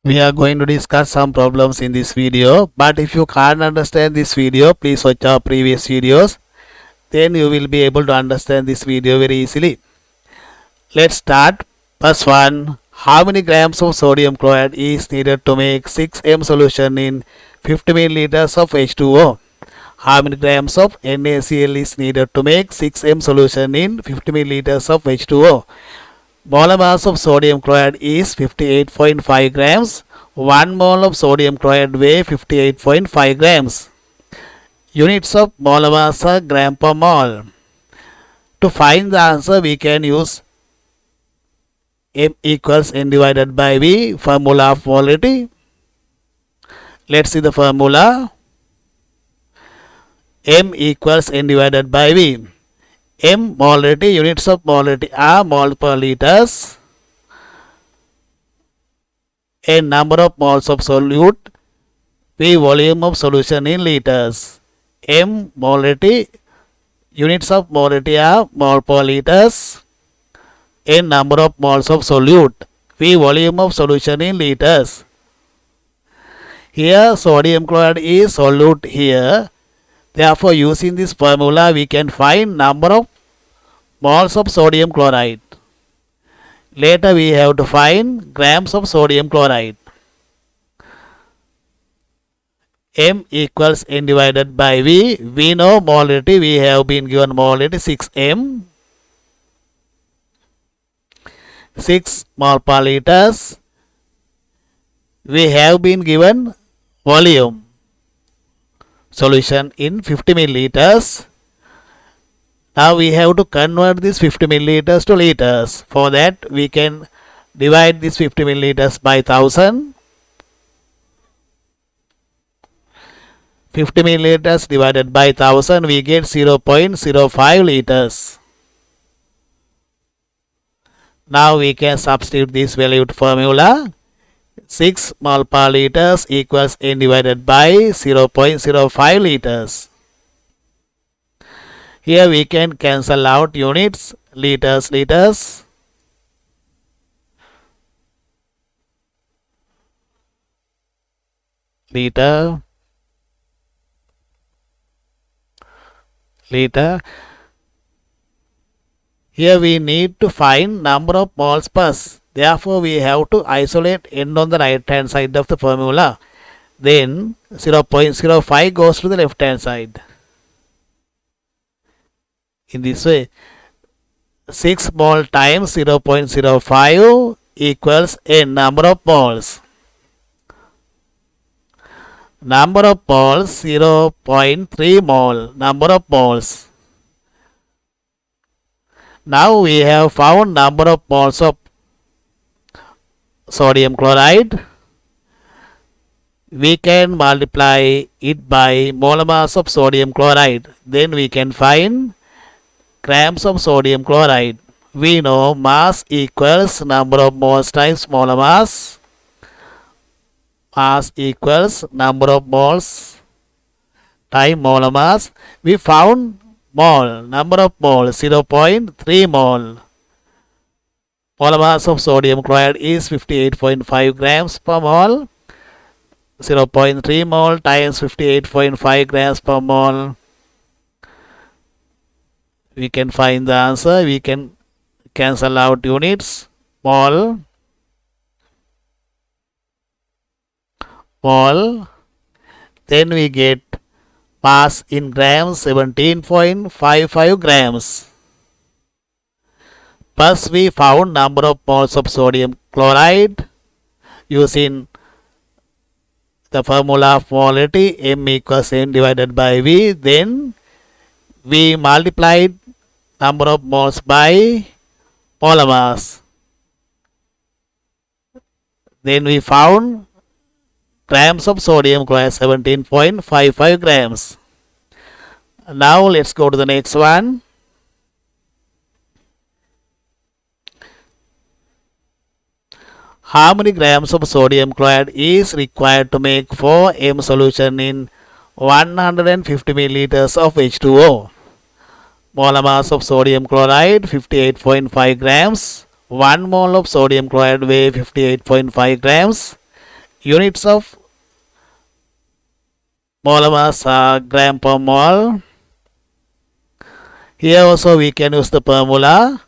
We are going to discuss some problems in this video, but if you can't understand this video, please watch our previous videos. Then you will be able to understand this video very easily. Let's start. First one, how many grams of sodium chloride is needed to make 6M solution in 50 milliliters of H2O? How many grams of NaCl is needed to make 6M solution in 50 milliliters of H2O? Molar mass of sodium chloride is 58.5 grams. 1 mole of sodium chloride weighs 58.5 grams. Units of molar mass are gram per mole. To find the answer, we can use M equals N divided by V, formula of molarity. Let's see the formula. M equals N divided by V. M molarity, units of molarity are mole per liters. N number of moles of solute, V volume of solution in liters. M molarity, units of molarity are mole per liters. N number of moles of solute, V volume of solution in liters. Here sodium chloride is solute here. Therefore, using this formula, we can find number of moles of sodium chloride. Later, we have to find grams of sodium chloride. M equals N divided by V. We know molarity. We have been given molarity 6M. 6 mole per liters. We have been given volume. Solution in 50 milliliters. Now we have to convert this 50 milliliters to liters. For that we can divide this 50 milliliters by 1000. 50 milliliters divided by 1000, we get 0.05 liters. Now we can substitute this value to formula. 6 mole per liters equals N divided by 0.05 liters. Here we can cancel out units, liters, liters. Liter, liter. Here we need to find number of moles first. Therefore, we have to isolate N on the right hand side of the formula. Then 0.05 goes to the left hand side. In this way, 6 mole times 0.05 equals N number of moles. Number of moles 0.3 mole. Number of moles. Now we have found number of moles of sodium chloride. We can multiply it by molar mass of sodium chloride. Then we can find grams of sodium chloride. We know mass equals number of moles times molar mass. Mass equals number of moles times molar mass. We found mole, number of moles 0.3 mole. Molar mass of sodium chloride is 58.5 grams per mole. 0.3 mole times 58.5 grams per mole. We can find the answer. We can cancel out units. Mole, mole. Then we get mass in grams 17.55 grams. First we found number of moles of sodium chloride using the formula of molarity. M equals N divided by V. Then we multiplied number of moles by molar mass. Then we found grams of sodium chloride 17.55 grams. Now let's go to the next one. How many grams of sodium chloride is required to make 4M solution in 150 milliliters of H2O? Molar mass of sodium chloride 58.5 grams. 1 mole of sodium chloride weighs 58.5 grams. Units of molar mass are gram per mole. Here also we can use the formula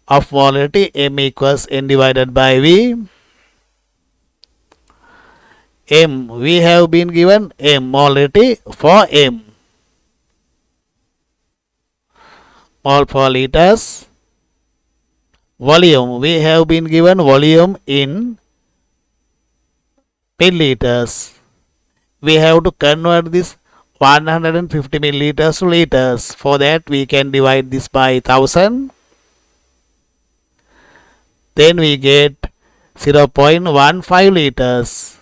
of molarity. M equals N divided by V. M, we have been given M, molarity for M. Mole per liters. Volume, we have been given volume in milliliters. We have to convert this 150 milliliters to liters. For that we can divide this by 1000. Then we get 0.15 liters.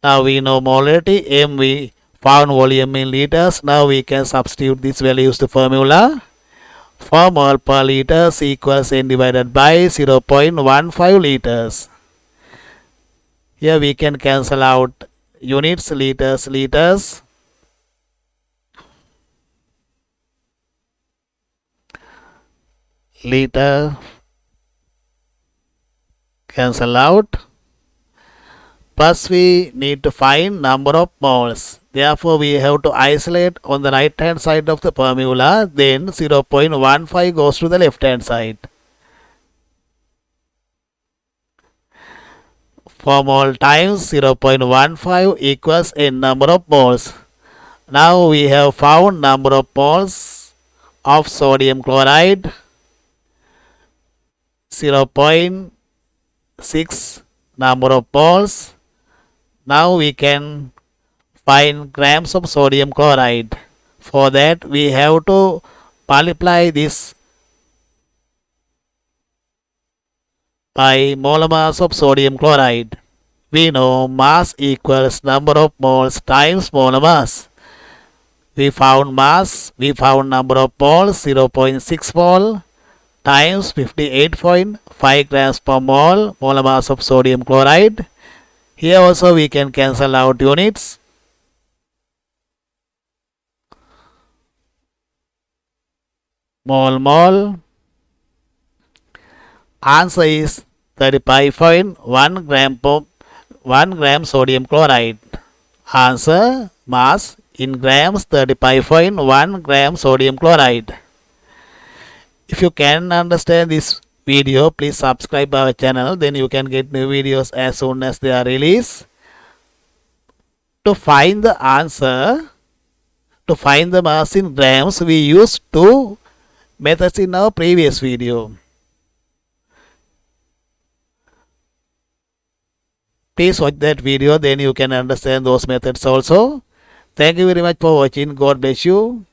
Now we know molarity. M we found volume in liters. Now we can substitute these values to formula. For mole per liters equals N divided by 0.15 liters. Here we can cancel out units, liters, liters. Liter cancel out. Plus we need to find number of moles. Therefore we have to isolate on the right hand side of the formula. Then 0.15 goes to the left hand side. For mole times 0.15 equals N number of moles. Now we have found number of moles of sodium chloride. 0.6 number of moles. Now we can find grams of sodium chloride. For that we have to multiply this by molar mass of sodium chloride. We know mass equals number of moles times molar mass. We found mass, we found number of moles 0.6 mole times 58.5 grams per mole, molar mass of sodium chloride. Here also we can cancel out units. Mole. Answer is 35.1 gram per 1 gram sodium chloride. Answer mass in grams 35.1 gram sodium chloride. If you can understand this video, please subscribe our channel. Then you can get new videos as soon as they are released. To find the answer, to find the mass in grams, we used two methods in our previous video. Please watch that video, then you can understand those methods also. Thank you very much for watching. God bless you.